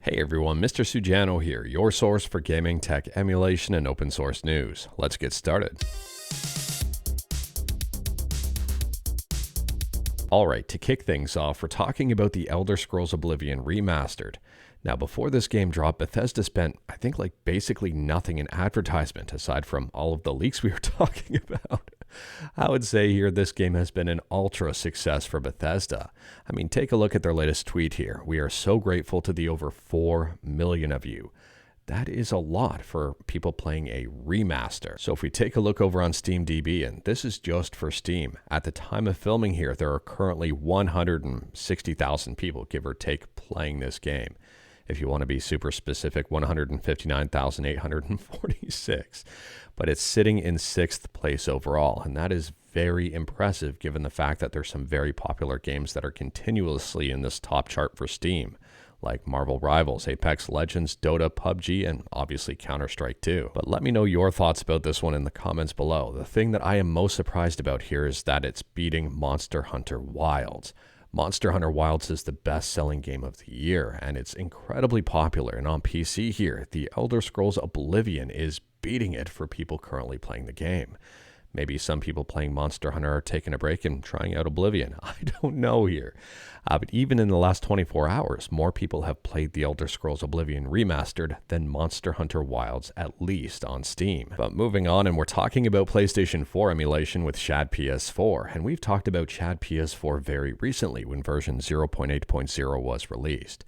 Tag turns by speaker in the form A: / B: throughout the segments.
A: Hey everyone, Mr. Sujano here, your source for gaming, tech, emulation, and open source news. Let's get started. Alright, to kick things off, we're talking about the Elder Scrolls Oblivion Remastered. Now before this game dropped, Bethesda spent, I think, basically nothing in advertisement, aside from all of the leaks we were talking about. I would say here this game has been an ultra success for Bethesda. I mean, take a look at their latest tweet here. We are so grateful to the over 4 million of you. That is a lot for people playing a remaster. So if we take a look over on SteamDB, and this is just for Steam, at the time of filming here, there are currently 160,000 people, give or take, playing this game. If you want to be super specific, 159,846. But it's sitting in 6th place overall, and that is very impressive given the fact that there's some very popular games that are continuously in this top chart for Steam, like Marvel Rivals, Apex Legends, Dota, PUBG, and obviously Counter-Strike 2. But let me know your thoughts about this one in the comments below. The thing that I am most surprised about here is that it's beating Monster Hunter Wilds. Monster Hunter Wilds is the best-selling game of the year, and it's incredibly popular. And on PC here, the Elder Scrolls Oblivion is beating it for people currently playing the game. Maybe some people playing Monster Hunter are taking a break and trying out Oblivion. I don't know here. But even in the last 24 hours, more people have played the Elder Scrolls Oblivion Remastered than Monster Hunter Wilds, at least on Steam. But moving on, and we're talking about PlayStation 4 emulation with Shad PS4, and we've talked about Shad PS4 very recently when version 0.8.0 was released.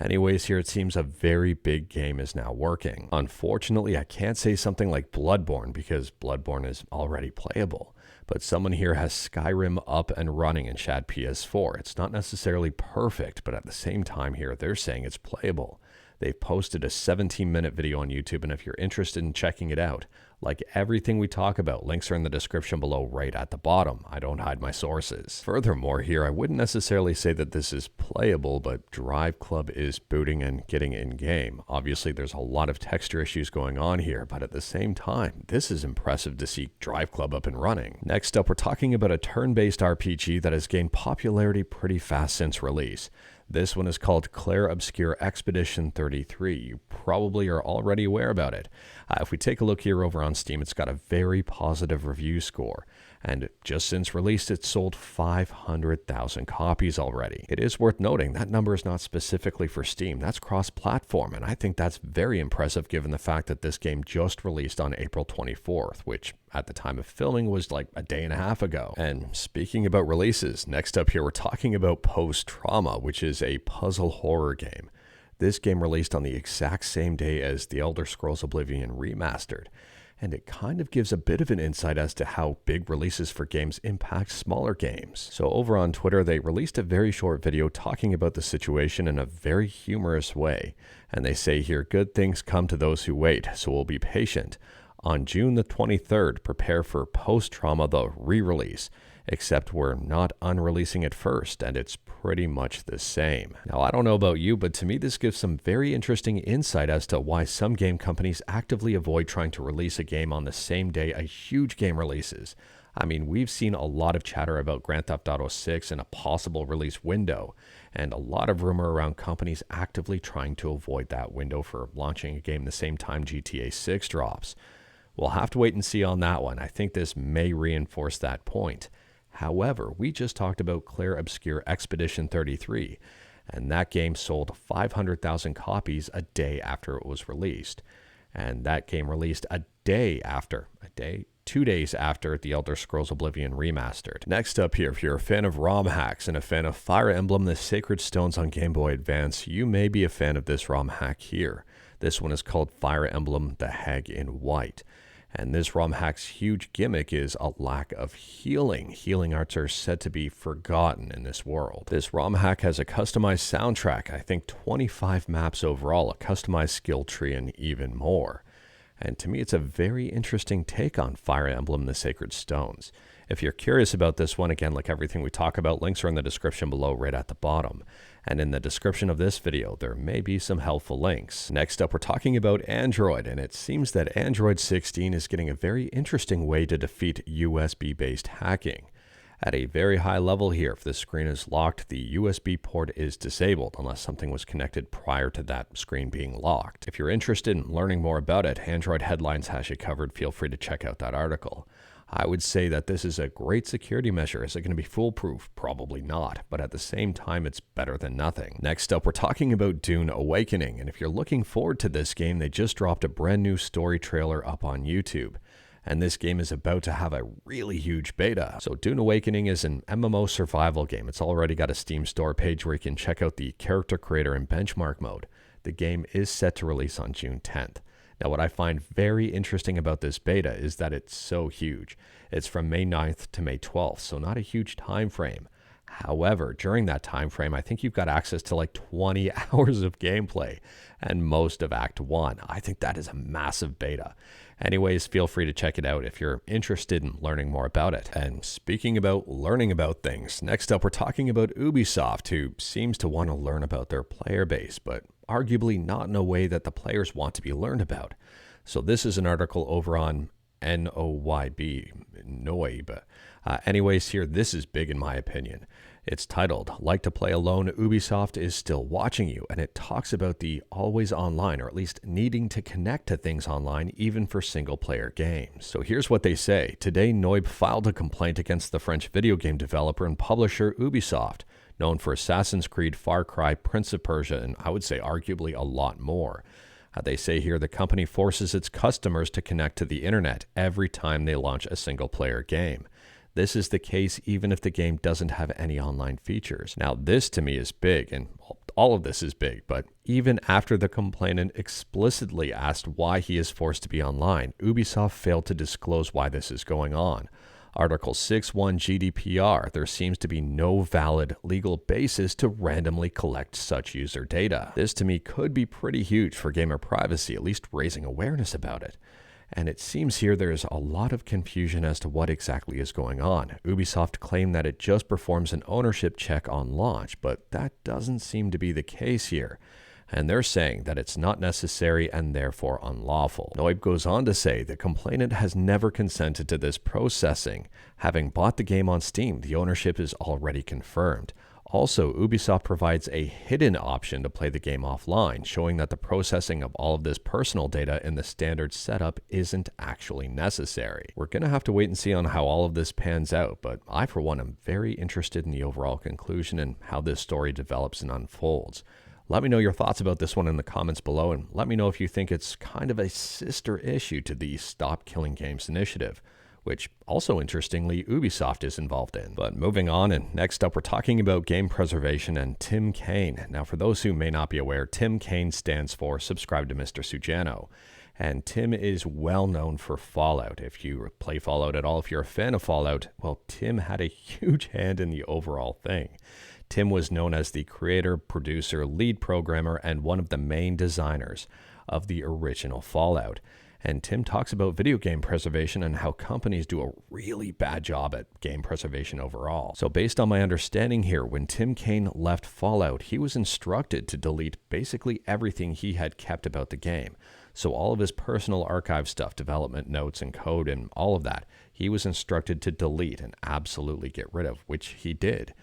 A: Anyways, here it seems a very big game is now working. Unfortunately, I can't say something like Bloodborne because Bloodborne is already playable. But someone here has Skyrim up and running in Shad PS4. It's not necessarily perfect, but at the same time here, they're saying it's playable. They've posted a 17-minute video on YouTube, and if you're interested in checking it out, like everything we talk about, links are in the description below right at the bottom. I don't hide my sources. Furthermore here, I wouldn't necessarily say that this is playable, but Drive Club is booting and getting in-game. Obviously, there's a lot of texture issues going on here, but at the same time, this is impressive to see Drive Club up and running. Next up, we're talking about a turn-based RPG that has gained popularity pretty fast since release. This one is called Clair Obscur Expedition 33. You probably are already aware about it. If we take a look here over on Steam, it's got a very positive review score. And just since release, it's sold 500,000 copies already. It is worth noting that number is not specifically for Steam. That's cross-platform, and I think that's very impressive given the fact that this game just released on April 24th, which at the time of filming was like a day and a half ago. And speaking about releases, next up here we're talking about Post Trauma, which is a puzzle horror game. This game released on the exact same day as the Elder Scrolls Oblivion Remastered, and it kind of gives a bit of an insight as to how big releases for games impact smaller games. So over on Twitter, they released a very short video talking about the situation in a very humorous way, and they say here, "Good things come to those who wait, so we'll be patient. On June the 23rd, prepare for Post Trauma, the re-release, except we're not unreleasing it first, and it's pretty much the same." Now, I don't know about you, but to me this gives some very interesting insight as to why some game companies actively avoid trying to release a game on the same day a huge game releases. I mean, we've seen a lot of chatter about Grand Theft Auto 6 and a possible release window, and a lot of rumor around companies actively trying to avoid that window for launching a game the same time GTA 6 drops. We'll have to wait and see on that one. I think this may reinforce that point. However, we just talked about Clair Obscur Expedition 33, and that game sold 500,000 copies a day after it was released. And that game released 2 days after the Elder Scrolls Oblivion Remastered. Next up here, if you're a fan of ROM hacks and a fan of Fire Emblem The Sacred Stones on Game Boy Advance, you may be a fan of this ROM hack here. This one is called Fire Emblem The Hag in White. And this ROM hack's huge gimmick is a lack of healing. Healing arts are said to be forgotten in this world. This ROM hack has a customized soundtrack, I think 25 maps overall, a customized skill tree, and even more. And to me, it's a very interesting take on Fire Emblem The Sacred Stones. If you're curious about this one, again, like everything we talk about, links are in the description below right at the bottom. And in the description of this video, there may be some helpful links. Next up, we're talking about Android, and it seems that Android 16 is getting a very interesting way to defeat USB-based hacking. At a very high level here, if the screen is locked, the USB port is disabled unless something was connected prior to that screen being locked. If you're interested in learning more about it, Android Headlines has you covered. Feel free to check out that article. I would say that this is a great security measure. Is it going to be foolproof? Probably not, but at the same time, it's better than nothing. Next up, we're talking about Dune Awakening, and if you're looking forward to this game, they just dropped a brand new story trailer up on YouTube. And this game is about to have a really huge beta. So Dune Awakening is an MMO survival game. It's already got a Steam store page where you can check out the character creator and benchmark mode. The game is set to release on June 10th. Now, what I find very interesting about this beta is that it's so huge. It's from May 9th to May 12th, so not a huge time frame. However, during that time frame, I think you've got access to like 20 hours of gameplay and most of Act 1. I think that is a massive beta. Anyways, feel free to check it out if you're interested in learning more about it. And speaking about learning about things, next up we're talking about Ubisoft, who seems to want to learn about their player base, but arguably not in a way that the players want to be learned about. So this is an article over on NOYB, Noib. Anyways, here, this is big in my opinion. It's titled, Like to Play Alone, Ubisoft is Still Watching You, and it talks about the always online, or at least needing to connect to things online, even for single-player games. So here's what they say. Today, Noib filed a complaint against the French video game developer and publisher Ubisoft, known for Assassin's Creed, Far Cry, Prince of Persia, and I would say arguably a lot more. They say here the company forces its customers to connect to the internet every time they launch a single-player game. This is the case even if the game doesn't have any online features. Now, this to me is big, and all of this is big, but even after the complainant explicitly asked why he is forced to be online, Ubisoft failed to disclose why this is going on. Article 6.1 GDPR, there seems to be no valid legal basis to randomly collect such user data. This to me could be pretty huge for gamer privacy, at least raising awareness about it. And it seems here there's a lot of confusion as to what exactly is going on. Ubisoft claimed that it just performs an ownership check on launch, but that doesn't seem to be the case here. And they're saying that it's not necessary and therefore unlawful. Noib goes on to say the complainant has never consented to this processing. Having bought the game on Steam, the ownership is already confirmed. Also, Ubisoft provides a hidden option to play the game offline, showing that the processing of all of this personal data in the standard setup isn't actually necessary. We're going to have to wait and see on how all of this pans out, but I, for one, am very interested in the overall conclusion and how this story develops and unfolds. Let me know your thoughts about this one in the comments below, and let me know if you think it's kind of a sister issue to the Stop Killing Games initiative, which also interestingly Ubisoft is involved in. But moving on, and next up we're talking about game preservation and Tim Cain. Now for those who may not be aware, Tim Cain stands for Subscribe to Mr. Sujano. And Tim is well known for Fallout. If you play Fallout at all, if you're a fan of Fallout, well, Tim had a huge hand in the overall thing. Tim was known as the creator, producer, lead programmer, and one of the main designers of the original Fallout. And Tim talks about video game preservation and how companies do a really bad job at game preservation overall. So based on my understanding here, when Tim Cain left Fallout, he was instructed to delete basically everything he had kept about the game. So all of his personal archive stuff, development notes and code and all of that, he was instructed to delete and absolutely get rid of, which he did.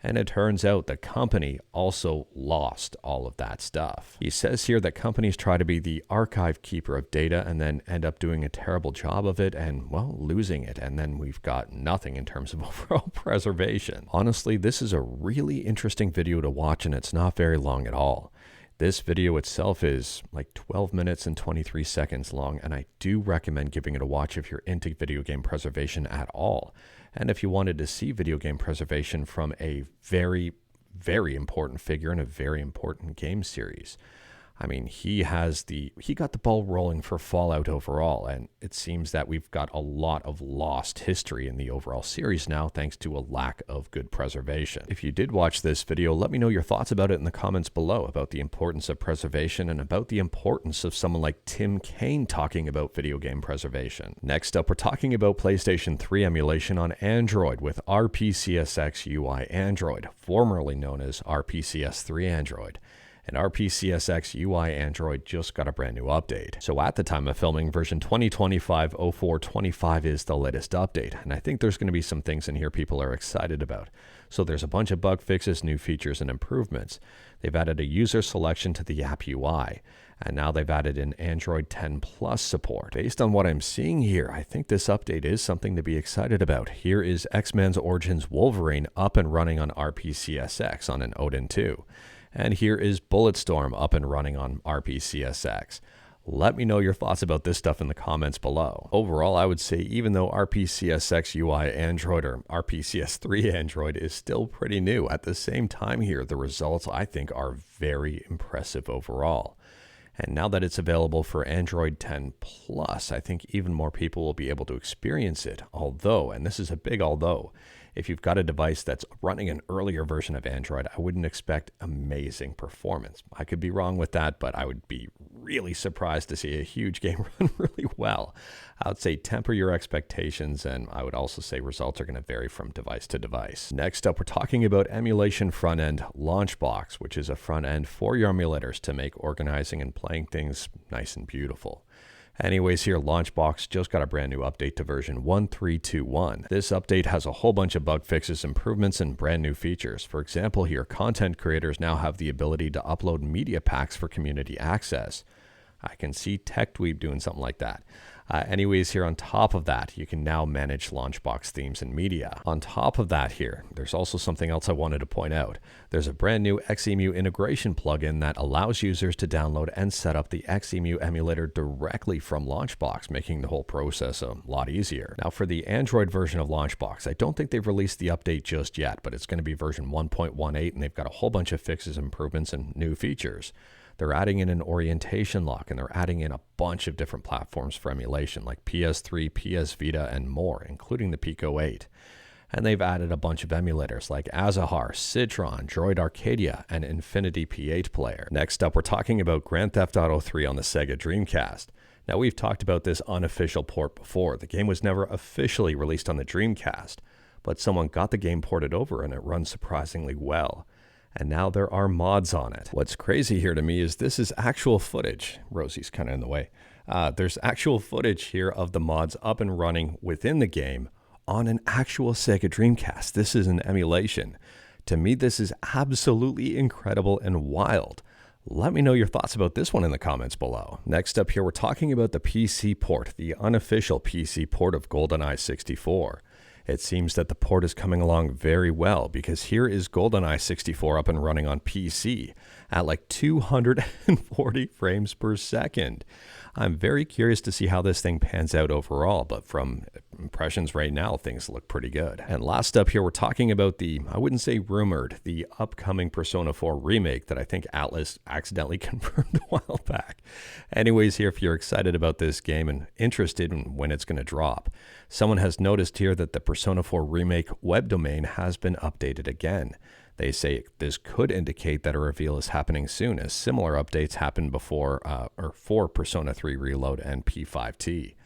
A: And it turns out the company also lost all of that stuff. He says here that companies try to be the archive keeper of data and then end up doing a terrible job of it and, well, losing it. And then we've got nothing in terms of overall preservation. Honestly, this is a really interesting video to watch, and it's not very long at all. This video itself is like 12 minutes and 23 seconds long, and I do recommend giving it a watch if you're into video game preservation at all. And if you wanted to see video game preservation from a very, very important figure in a very important game series. I mean, he got the ball rolling for Fallout overall, and it seems that we've got a lot of lost history in the overall series now thanks to a lack of good preservation. If you did watch this video, let me know your thoughts about it in the comments below about the importance of preservation and about the importance of someone like Tim Cain talking about video game preservation. Next up, we're talking about PlayStation 3 emulation on Android with RPCSX UI Android, formerly known as RPCS3 Android. and RPCSX UI Android just got a brand new update. So at the time of filming, version 2025-0425 is the latest update, and I think there's going to be some things in here people are excited about. So there's a bunch of bug fixes, new features, and improvements. They've added a user selection to the app UI, and now they've added in Android 10 Plus support. Based on what I'm seeing here, I think this update is something to be excited about. Here is X-Men's Origins Wolverine up and running on RPCSX on an Odin 2. And here is Bulletstorm up and running on RPCSX. Let me know your thoughts about this stuff in the comments below. Overall, I would say even though RPCSX UI Android or RPCS3 Android is still pretty new, at the same time here, the results I think are very impressive overall. And now that it's available for Android 10 Plus, I think even more people will be able to experience it. Although, and this is a big although, if you've got a device that's running an earlier version of Android, I wouldn't expect amazing performance. I could be wrong with that, but I would be really surprised to see a huge game run really well. I would say temper your expectations, and I would also say results are going to vary from device to device. Next up, we're talking about emulation front-end Launchbox, which is a front-end for your emulators to make organizing and playing things nice and beautiful. Anyways, here Launchbox just got a brand new update to version 1321. This update has a whole bunch of bug fixes, improvements, and brand new features. For example, here content creators now have the ability to upload media packs for community access. I can see TechDweeb doing something like that. Anyways, here on top of that, you can now manage Launchbox themes and media. On top of that here, there's also something else I wanted to point out. There's a brand new XEMU integration plugin that allows users to download and set up the XEMU emulator directly from Launchbox, making the whole process a lot easier. Now for the Android version of Launchbox, I don't think they've released the update just yet, but it's going to be version 1.18, and they've got a whole bunch of fixes, improvements, and new features. They're adding in an orientation lock, and they're adding in a bunch of different platforms for emulation like PS3, PS Vita, and more, including the Pico 8. And they've added a bunch of emulators like Azahar, Citron, Droid Arcadia, and Infinity P8 Player. Next up, we're talking about Grand Theft Auto 3 on the Sega Dreamcast. Now, we've talked about this unofficial port before. The game was never officially released on the Dreamcast, but someone got the game ported over and it runs surprisingly well. And now there are mods on it. What's crazy here to me is this is actual footage. Rosie's kind of in the way. There's actual footage here of the mods up and running within the game on an actual Sega Dreamcast. This is an emulation. To me, this is absolutely incredible and wild. Let me know your thoughts about this one in the comments below. Next up here, we're talking about the PC port, the unofficial PC port of Goldeneye 64. It seems that the port is coming along very well because here is Goldeneye 64 up and running on PC at like 240 frames per second. I'm very curious to see how this thing pans out overall, but from impressions right now, things look pretty good. And last up here, we're talking about the, I wouldn't say rumored, the upcoming Persona 4 remake that I think Atlas accidentally confirmed a while back. Anyways, here, if you're excited about this game and interested in when it's going to drop, someone has noticed here that the Persona 4 remake web domain has been updated again. They say this could indicate that a reveal is happening soon, as similar updates happened before or for Persona 3 Reload and P5T.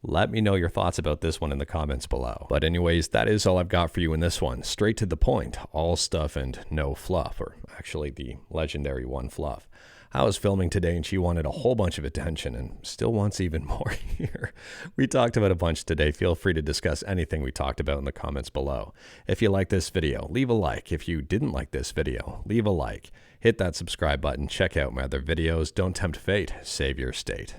A: Let me know your thoughts about this one in the comments below. But anyways, that is all I've got for you in this one. Straight to the point, all stuff and no fluff, or actually the legendary one fluff. I was filming today and she wanted a whole bunch of attention and still wants even more here. We talked about a bunch today. Feel free to discuss anything we talked about in the comments below. If you like this video, leave a like. If you didn't like this video, leave a like. Hit that subscribe button. Check out my other videos. Don't tempt fate. Save your state.